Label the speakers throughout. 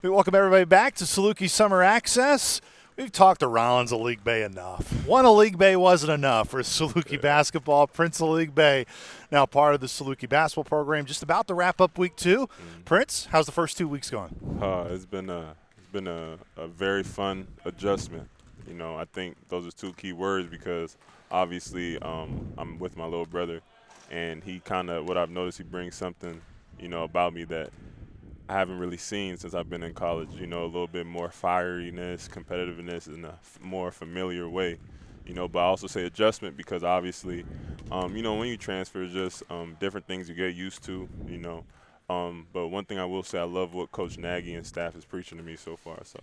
Speaker 1: We welcome everybody back to Saluki Summer Access. We've talked around Aligbe enough. One Aligbe wasn't enough for Saluki basketball. Prince Aligbe, now part of the Saluki basketball program, just about to wrap up week 2. Prince, how's the first 2 weeks going?
Speaker 2: It's been a very fun adjustment. I think those are two key words because obviously I'm with my little brother, and he kind of, what I've noticed, he brings something about me that I haven't really seen since I've been in college. A little bit more fieriness, competitiveness in a more familiar way. But I also say adjustment because obviously, when you transfer, it's just different things you get used to. But one thing I will say, I love what Coach Nagy and staff is preaching to me so far. So.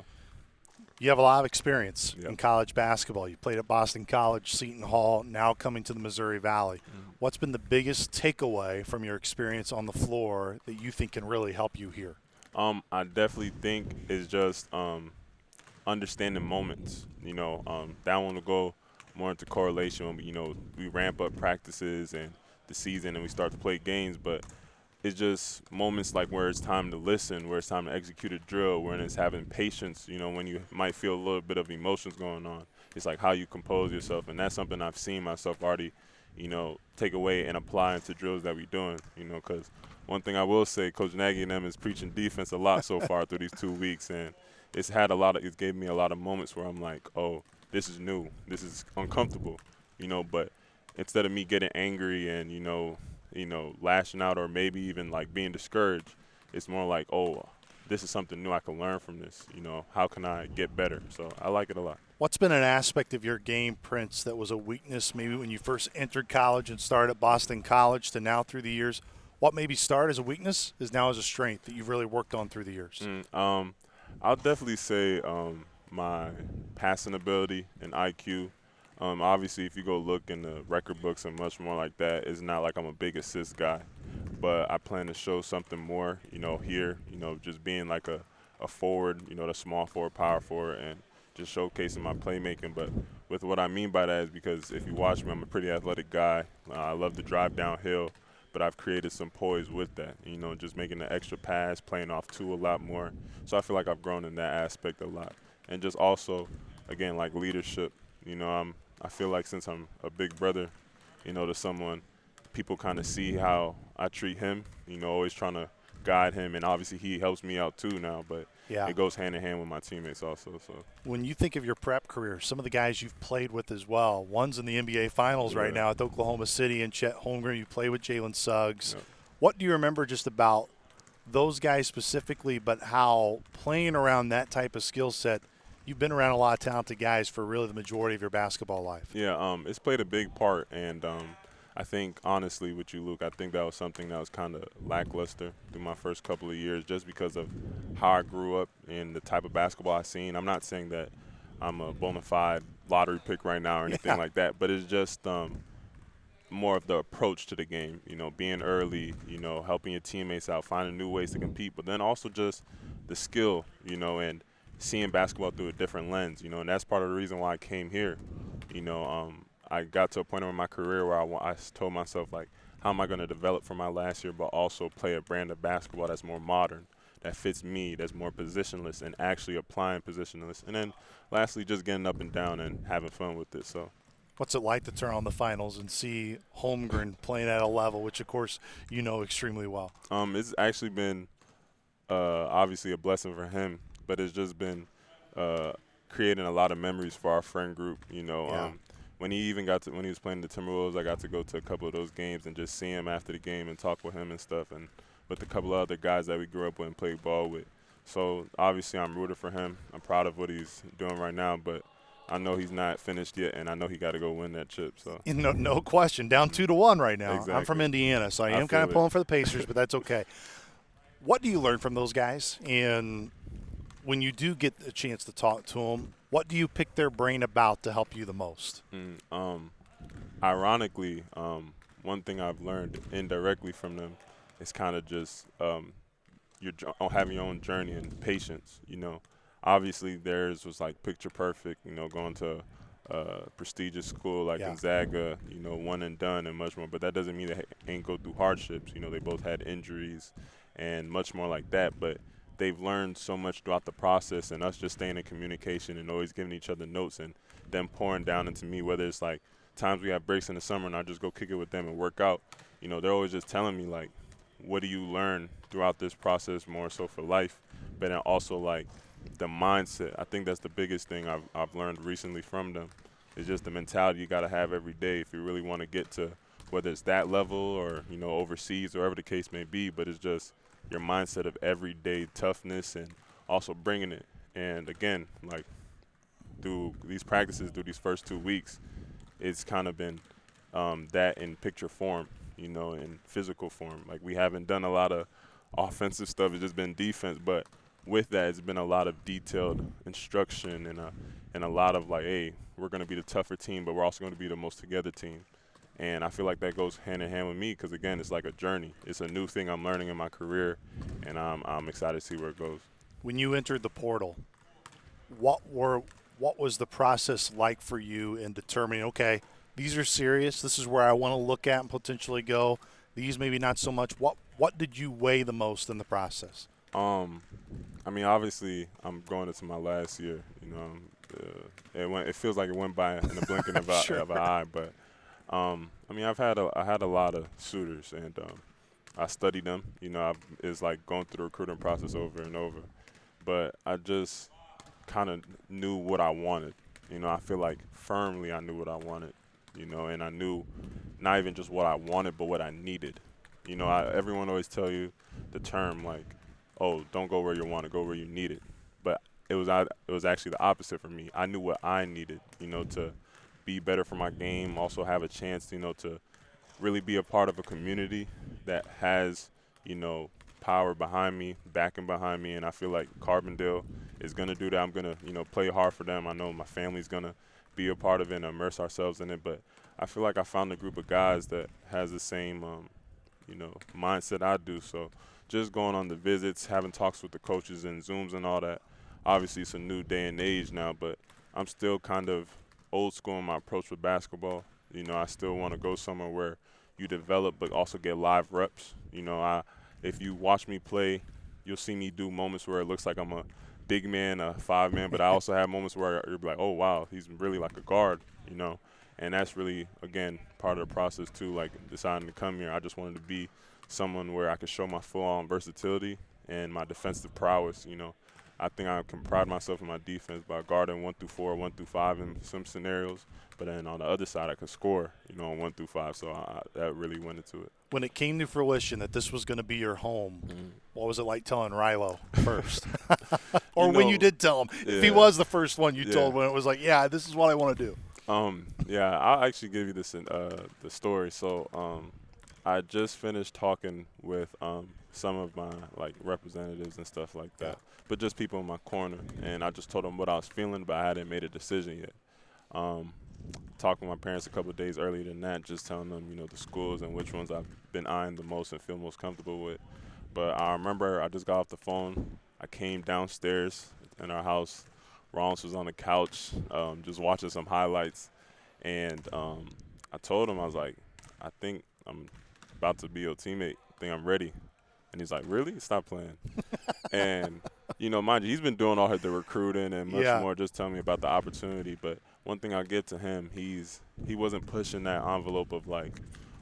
Speaker 1: You have a lot of experience
Speaker 2: Yep.
Speaker 1: in college basketball. You played at Boston College, Seton Hall, now coming to the Missouri Valley. What's been the biggest takeaway from your experience on the floor that you think can really help you here?
Speaker 2: I definitely think it's just understanding moments. That one will go more into correlation when we ramp up practices and the season and we start to play games, but it's just moments like where it's time to listen, where it's time to execute a drill, when it's having patience, when you might feel a little bit of emotions going on. It's like how you compose yourself, and that's something I've seen myself already, take away and apply into drills that we're doing, because one thing I will say, Coach Nagy and them is preaching defense a lot so far through these 2 weeks, and it's gave me a lot of moments where I'm like, oh, this is new, this is uncomfortable, but instead of me getting angry and, lashing out or maybe even like being discouraged, it's more like, oh, this is something new I can learn from this. How can I get better? So I like it a lot.
Speaker 1: What's been an aspect of your game, Prince, that was a weakness maybe when you first entered college and started at Boston College to now through the years? What maybe started as a weakness is now as a strength that you've really worked on through the years?
Speaker 2: I'll definitely say my passing ability and IQ. Obviously, if you go look in the record books and much more like that, it's not like I'm a big assist guy. But I plan to show something more, here, just being like a forward, the small forward, power forward, and just showcasing my playmaking. But with what I mean by that is because if you watch me, I'm a pretty athletic guy. I love to drive downhill, but I've created some poise with that, just making the extra pass, playing off two a lot more. So I feel like I've grown in that aspect a lot. And just also, again, like leadership, I feel like since I'm a big brother, to someone, people kind of see how I treat him, always trying to guide him. And obviously he helps me out too now, but
Speaker 1: Yeah.
Speaker 2: it goes hand in hand with my teammates also. So
Speaker 1: When you think of your prep career, some of the guys you've played with as well, one's in the NBA Finals right now at Oklahoma City, and Chet Holmgren, you play with Jalen Suggs.
Speaker 2: Yeah.
Speaker 1: What do you remember just about those guys specifically, but how playing around that type of skill set, you've been around a lot of talented guys for really the majority of your basketball life?
Speaker 2: Yeah, it's played a big part, and I think honestly with you, Luke, I think that was something that was kind of lackluster through my first couple of years, just because of how I grew up and the type of basketball I seen. I'm not saying that I'm a bona fide lottery pick right now or anything like that, but it's just more of the approach to the game. Being early, helping your teammates out, finding new ways to compete, but then also just the skill, and seeing basketball through a different lens, and that's part of the reason why I came here. I got to a point in my career where I told myself, like, how am I going to develop from my last year, but also play a brand of basketball that's more modern, that fits me, that's more positionless, and actually applying positionless. And then lastly, just getting up and down and having fun with it. So.
Speaker 1: What's it like to turn on the finals and see Holmgren playing at a level, which, of course, you know extremely well?
Speaker 2: It's actually been obviously a blessing for him, but it's just been creating a lot of memories for our friend group. When he was playing the Timberwolves, I got to go to a couple of those games and just see him after the game and talk with him and stuff, and with a couple of other guys that we grew up with and played ball with. So obviously I'm rooting for him. I'm proud of what he's doing right now, but I know he's not finished yet, and I know he got to go win that chip. So
Speaker 1: No question. Down 2-1 right now.
Speaker 2: Exactly.
Speaker 1: I'm from Indiana, so I am
Speaker 2: feel
Speaker 1: kind of
Speaker 2: it.
Speaker 1: pulling for the Pacers, but that's okay. What do you learn from those guys? And when you do get a chance to talk to them, what do you pick their brain about to help you the most?
Speaker 2: Ironically, one thing I've learned indirectly from them is kind of just having your own journey and patience. Obviously theirs was like picture perfect. Going to a prestigious school like Gonzaga, one and done and much more. But that doesn't mean they ain't go through hardships. They both had injuries and much more like that. But they've learned so much throughout the process, and us just staying in communication and always giving each other notes and them pouring down into me, whether it's like times we have breaks in the summer and I just go kick it with them and work out. You know, they're always just telling me, like, what do you learn throughout this process more so for life, but then also, like, the mindset. I think that's the biggest thing I've learned recently from them is just the mentality you got to have every day if you really want to get to whether it's that level or, you know, overseas or whatever the case may be, but it's just your mindset of everyday toughness and also bringing it. And again, like, through these practices, through these first 2 weeks, it's kind of been that in picture form, you know, in physical form. Like, we haven't done a lot of offensive stuff. It's just been defense. But with that, it's been a lot of detailed instruction and a lot of, like, hey, we're going to be the tougher team, but we're also going to be the most together team. And I feel like that goes hand in hand with me because, again, it's like a journey. It's a new thing I'm learning in my career, and I'm excited to see where it goes.
Speaker 1: When you entered the portal, what was the process like for you in determining, okay, these are serious, this is where I want to look at and potentially go, these maybe not so much? What did you weigh the most in the process?
Speaker 2: I mean, obviously, I'm going into my last year. You know, it feels like it went by in a blink of
Speaker 1: Sure.
Speaker 2: an eye, but I mean, I had a lot of suitors, and I studied them. You know, it's like going through the recruiting process over and over. But I just kind of knew what I wanted. You know, I feel like firmly I knew what I wanted. You know, and I knew not even just what I wanted, but what I needed. You know, everyone always tell you the term like, "Oh, don't go where you want to go, where you need it." But it was actually the opposite for me. I knew what I needed. You know, to be better for my game, also have a chance, you know, to really be a part of a community that has, you know, power behind me, backing behind me, and I feel like Carbondale is going to do that. I'm going to, you know, play hard for them. I know my family's going to be a part of it and immerse ourselves in it, but I feel like I found a group of guys that has the same, you know, mindset I do. So just going on the visits, having talks with the coaches and Zooms and all that, obviously it's a new day and age now, but I'm still kind of old school in my approach with basketball. You know, I still want to go somewhere where you develop but also get live reps. You know, if you watch me play, you'll see me do moments where it looks like I'm a big man, a 5-man, but I also have moments where you're like, oh, wow, he's really like a guard, you know. And that's really, again, part of the process too, like deciding to come here. I just wanted to be someone where I could show my full-on versatility and my defensive prowess, you know. I think I can pride myself in my defense by guarding 1 through 4, 1 through 5 in some scenarios. But then on the other side, I could score, you know, 1 through 5. So that really went into it.
Speaker 1: When it came to fruition that this was going to be your home, what was it like telling Rilo first? Or when you did tell him, if he was the first one you told, when it was like, yeah, this is what I want to do.
Speaker 2: Yeah, I'll actually give you this the story. So I just finished talking with some of my like representatives and stuff like that, but just people in my corner, and I just told them what I was feeling, but I hadn't made a decision yet. Talked with my parents a couple of days earlier than that, just telling them, you know, the schools and which ones I've been eyeing the most and feel most comfortable with. But I remember I just got off the phone. I came downstairs in our house. Rollins was on the couch just watching some highlights. And I told him, I was like, I think I'm about to be your teammate. I think I'm ready. And he's like, really? Stop playing. And, you know, mind you, he's been doing all the recruiting and much more, just telling me about the opportunity. But one thing I'll give to him, he wasn't pushing that envelope of like,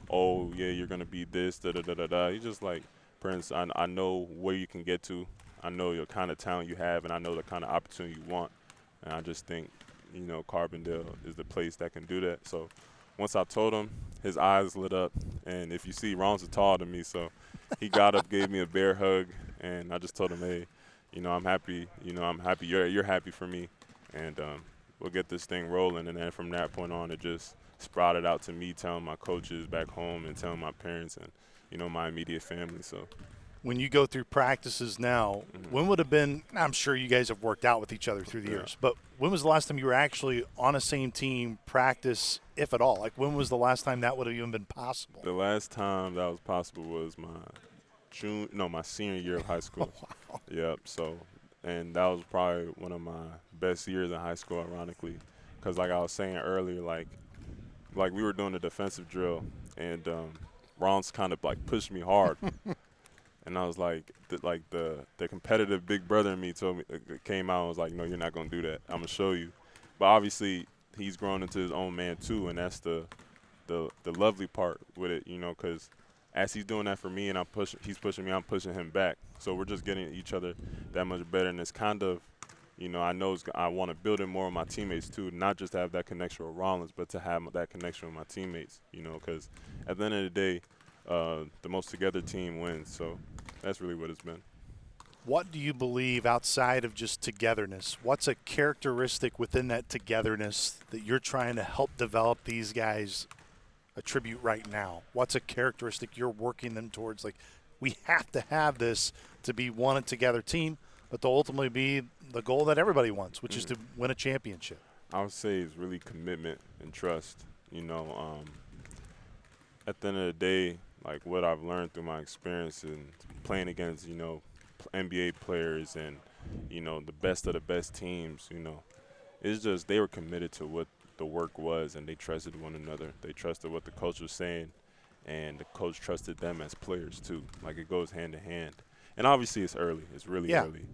Speaker 2: oh, yeah, you're going to be this, da-da-da-da-da. He's just like, Prince, I know where you can get to. I know the kind of talent you have, and I know the kind of opportunity you want. And I just think, you know, Carbondale is the place that can do that. So once I told him, his eyes lit up. And if you see, Rollins is taller than me, so he got up, gave me a bear hug, and I just told him, hey, you know, I'm happy. You know, I'm happy. You're happy for me, and we'll get this thing rolling. And then from that point on, it just sprouted out to me telling my coaches back home and telling my parents and, you know, my immediate family. So
Speaker 1: when you go through practices now, when would have been, I'm sure you guys have worked out with each other through the years, but when was the last time you were actually on a same team practice, if at all? Like, when was the last time that would have even been possible?
Speaker 2: The last time that was possible was my senior year of high school.
Speaker 1: Wow.
Speaker 2: Yep. So, and that was probably one of my best years in high school, ironically, because like I was saying earlier, like we were doing a defensive drill, and Rollins kind of like pushed me hard. And I was like, the competitive big brother in me told me, came out and was like, no, you're not gonna do that. I'm gonna show you. But obviously, he's grown into his own man too, and that's the lovely part with it, you know, because as he's doing that for me and he's pushing me, I'm pushing him back. So we're just getting each other that much better, and it's kind of, you know, I want to build it more with my teammates too, not just to have that connection with Rollins, but to have that connection with my teammates, you know, because at the end of the day, the most together team wins. So that's really what it's been.
Speaker 1: What do you believe outside of just togetherness? What's a characteristic within that togetherness that you're trying to help develop these guys attribute right now? What's a characteristic you're working them towards? Like, we have to have this to be one and together team, but to ultimately be the goal that everybody wants, which is to win a championship.
Speaker 2: I would say it's really commitment and trust. You know, at the end of the day, like what I've learned through my experience and playing against, you know, NBA players and, you know, the best of the best teams, you know, it's just they were committed to what the work was, and they trusted one another. They trusted what the coach was saying, and the coach trusted them as players too. Like, it goes hand in hand. And obviously it's early. It's really early.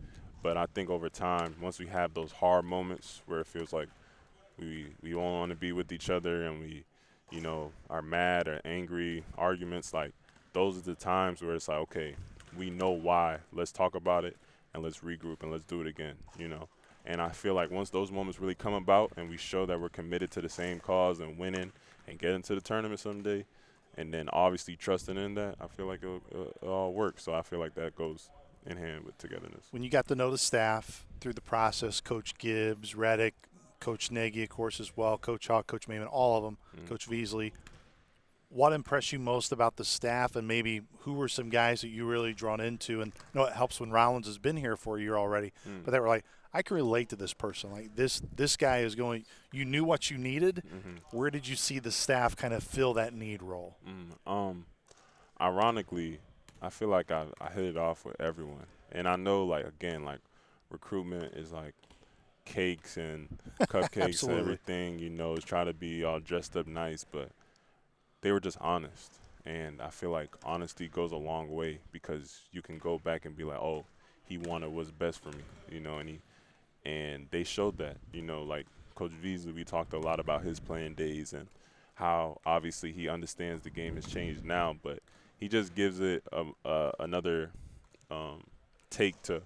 Speaker 2: But I think over time, once we have those hard moments where it feels like we all want to be with each other and we, you know, are mad or angry, arguments, like those are the times where it's like, okay, we know why. Let's talk about it and let's regroup and let's do it again, you know. And I feel like once those moments really come about and we show that we're committed to the same cause and winning and getting to the tournament someday, and then obviously trusting in that, I feel like it'll all work. So I feel like that goes in hand with togetherness.
Speaker 1: When you got to know the staff through the process, Coach Gibbs, Reddick, Coach Nagy, of course, as well, Coach Hawk, Coach Maven, all of them, Coach Beasley, what impressed you most about the staff, and maybe who were some guys that you really drawn into? And I know it helps when Rollins has been here for a year already, but they were like, I can relate to this person. Like, this guy is going – you knew what you needed. Where did you see the staff kind of fill that need role?
Speaker 2: Ironically, I feel like I hit it off with everyone. And I know, like, again, like, recruitment is like cakes and cupcakes and everything, you know, is trying to be all dressed up nice, but they were just honest. And I feel like honesty goes a long way, because you can go back and be like, oh, he wanted what's best for me, you know, and they showed that, you know, like Coach Beasley, we talked a lot about his playing days and how obviously he understands the game has changed now, but he just gives it another take to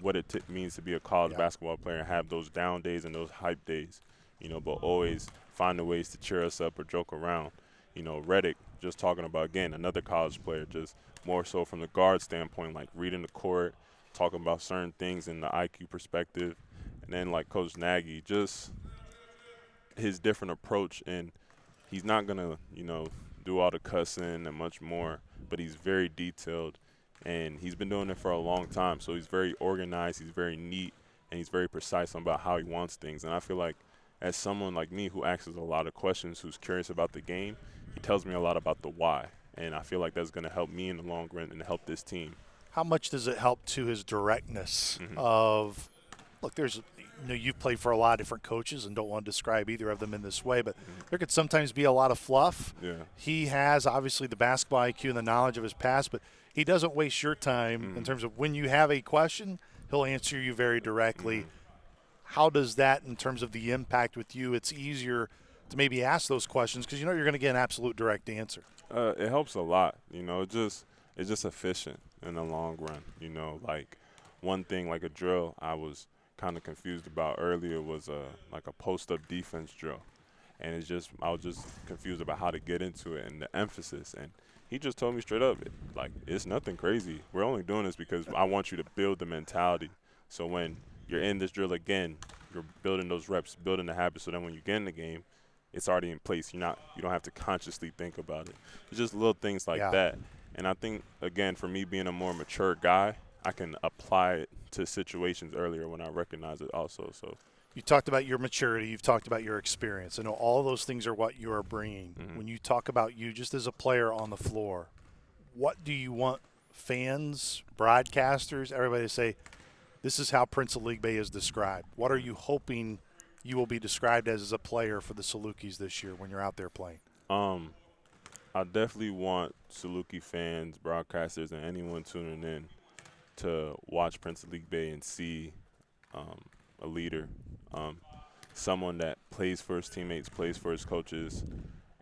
Speaker 2: what it means to be a college basketball player and have those down days and those hype days, you know, but always finding ways to cheer us up or joke around. You know, Reddick, just talking about, again, another college player, just more so from the guard standpoint, like reading the court, talking about certain things in the IQ perspective. And then, like, Coach Nagy, just his different approach. And he's not going to, you know, do all the cussing and much more, but he's very detailed. And he's been doing it for a long time. So he's very organized, he's very neat, and he's very precise about how he wants things. And I feel like as someone like me who asks a lot of questions, who's curious about the game, he tells me a lot about the why. And I feel like that's going to help me in the long run and help this team.
Speaker 1: How much does it help to his directness of, look, there's, you know, you've played for a lot of different coaches and don't want to describe either of them in this way, but there could sometimes be a lot of fluff.
Speaker 2: Yeah.
Speaker 1: He has obviously the basketball IQ and the knowledge of his past, but he doesn't waste your time in terms of when you have a question, he'll answer you very directly. How does that, in terms of the impact with you, it's easier to maybe ask those questions because you know you're going to get an absolute direct answer?
Speaker 2: It helps a lot. You know, it's just efficient in the long run. You know, like one thing, like a drill I was kind of confused about earlier was like a post-up defense drill. And I was just confused about how to get into it and the emphasis. And he just told me straight up, like, it's nothing crazy. We're only doing this because I want you to build the mentality. So when you're in this drill again, you're building those reps, building the habits, so then when you get in the game, it's already in place. You don't have to consciously think about it. It's just little things like that. And I think, again, for me being a more mature guy, I can apply it to situations earlier when I recognize it also. So
Speaker 1: you talked about your maturity. You've talked about your experience. I know all those things are what you are bringing. When you talk about you just as a player on the floor, what do you want fans, broadcasters, everybody to say, this is how Prince Aligbe is described? What are you hoping you will be described as a player for the Salukis this year when you're out there playing?
Speaker 2: I definitely want Saluki fans, broadcasters, and anyone tuning in to watch Prince Aligbe and see a leader, um, someone that plays for his teammates, plays for his coaches,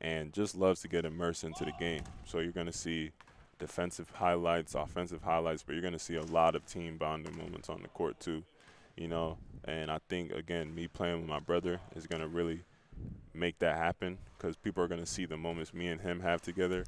Speaker 2: and just loves to get immersed into the game. So you're going to see defensive highlights, offensive highlights, but you're going to see a lot of team bonding moments on the court too, you know. And I think, again, me playing with my brother is going to really make that happen because people are going to see the moments me and him have together,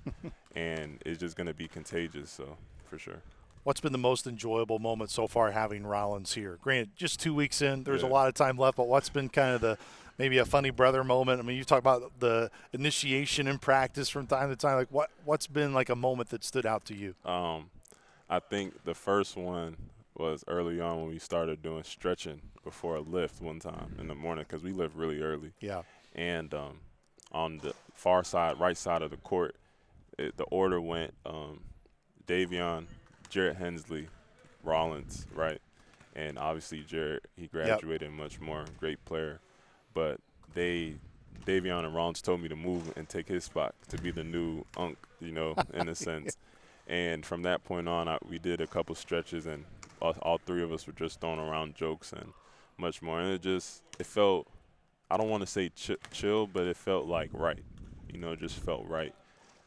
Speaker 2: and it's just going to be contagious, so for sure.
Speaker 1: What's been the most enjoyable moment so far having Rollins here? Granted, just 2 weeks in, there's a
Speaker 2: Yeah.
Speaker 1: lot of time left, but what's been kind of the maybe a funny brother moment? I mean, you talk about the initiation in practice from time to time. Like, what's been like a moment that stood out to you?
Speaker 2: I think the first one was early on when we started doing stretching before a lift one time in the morning because we lift really early.
Speaker 1: Yeah.
Speaker 2: And on the far side, right side of the court, the order went Davion, Jarrett Hensley, Rollins, right? And obviously Jarrett, he graduated much more, great player. But Davion and Rollins told me to move and take his spot to be the new unk, in a sense. And from that point on, we did a couple stretches, and all three of us were just throwing around jokes and much more. And it felt, I don't want to say chill, but it felt like right. It just felt right.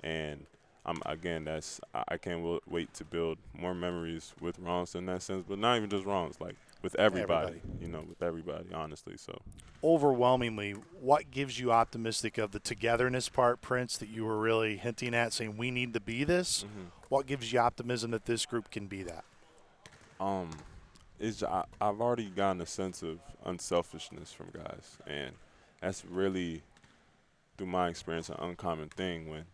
Speaker 2: And I can't wait to build more memories with Rollins in that sense, but not even just Rollins, like with everybody. With everybody, honestly. So
Speaker 1: Overwhelmingly, what gives you optimistic of the togetherness part, Prince, that you were really hinting at, saying we need to be this?
Speaker 2: mm-hmm.
Speaker 1: What gives you optimism that this group can be that?
Speaker 2: um, I've already gotten a sense of unselfishness from guys, and that's really, through my experience, an uncommon thing when,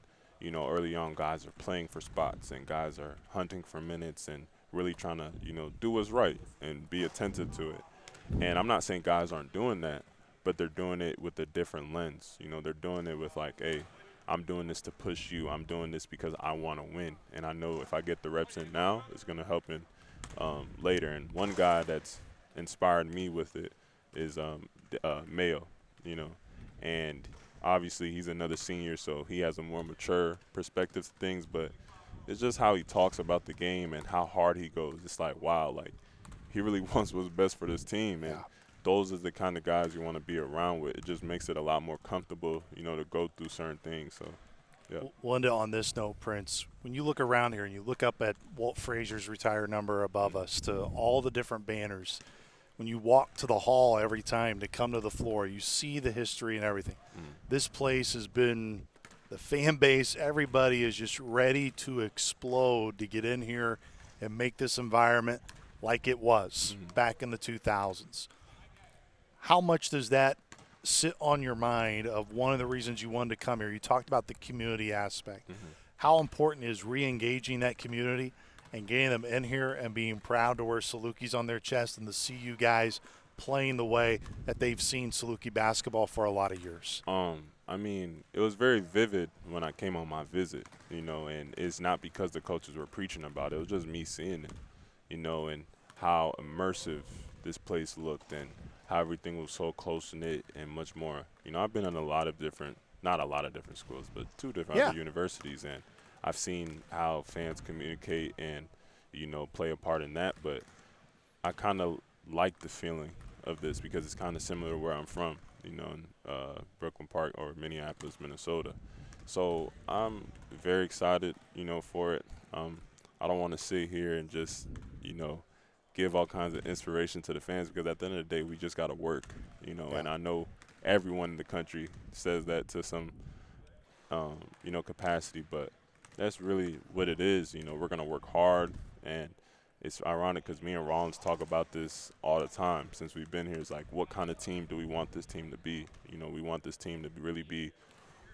Speaker 2: early on guys are playing for spots and guys are hunting for minutes and really trying to, do what's right and be attentive to it. And I'm not saying guys aren't doing that, but they're doing it with a different lens. They're doing it with like, hey, I'm doing this to push you. I'm doing this because I want to win. And I know if I get the reps in now, it's going to help in later. And one guy that's inspired me with it is Mayo, and obviously he's another senior, so he has a more mature perspective to things, but it's just how he talks about the game and how hard he goes. It's like, wow, like he really wants what's best for this team, and those are the kind of guys you want to be around with. It just makes it a lot more comfortable, to go through certain things. So, yeah.
Speaker 1: Well, on this note, Prince, when you look around here and you look up at Walt Frazier's retired number above us to all the different banners, when you walk to the hall every time to come to the floor, you see the history and everything. This place has been the fan base. Everybody is just ready to explode to get in here and make this environment like it was back in the 2000s. How much does that sit on your mind of one of the reasons you wanted to come here? You talked about the community aspect. How important is re-engaging that community and getting them in here and being proud to wear Salukis on their chest and to see you guys playing the way that they've seen Saluki basketball for a lot of years?
Speaker 2: I mean, it was very vivid when I came on my visit, and it's not because the coaches were preaching about it. It was just me seeing it, and how immersive this place looked and how everything was so close-knit and much more. I've been in not a lot of different schools, but two different other universities, and I've seen how fans communicate and, play a part in that, but I kind of like the feeling of this because it's kind of similar to where I'm from, in Brooklyn Park or Minneapolis, Minnesota. So I'm very excited, for it. I don't want to sit here and just, give all kinds of inspiration to the fans because at the end of the day, we just got to work, and I know everyone in the country says that to some, capacity, but that's really what it is. We're going to work hard, and it's ironic because me and Rollins talk about this all the time since we've been here. It's like, what kind of team do we want this team to be? We want this team to really be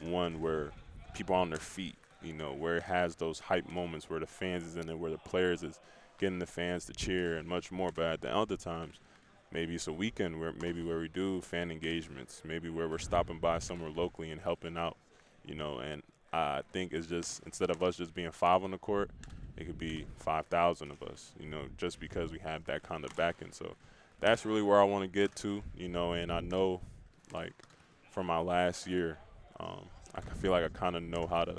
Speaker 2: one where people are on their feet, where it has those hype moments where the fans is in it, where the players is getting the fans to cheer and much more. But at the other times, maybe it's a weekend where we do fan engagements, maybe where we're stopping by somewhere locally and helping out, and I think it's just instead of us just being 5 on the court, it could be 5,000 of us, just because we have that kind of backing. So that's really where I want to get to, and I know, like, from my last year, I feel like I kind of know how to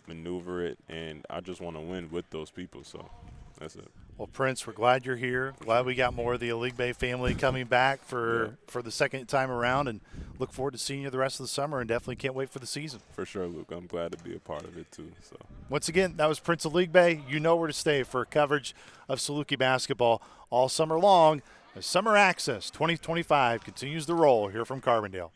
Speaker 2: maneuver it, and I just want to win with those people. So that's it.
Speaker 1: Well, Prince, we're glad you're here. Glad we got more of the Aligbe family coming back for the second time around, and look forward to seeing you the rest of the summer, and definitely can't wait for the season.
Speaker 2: For sure, Luke. I'm glad to be a part of it too. So
Speaker 1: once again, that was Prince Aligbe. You know where to stay for coverage of Saluki basketball all summer long as Summer Access 2025 continues to roll here from Carbondale.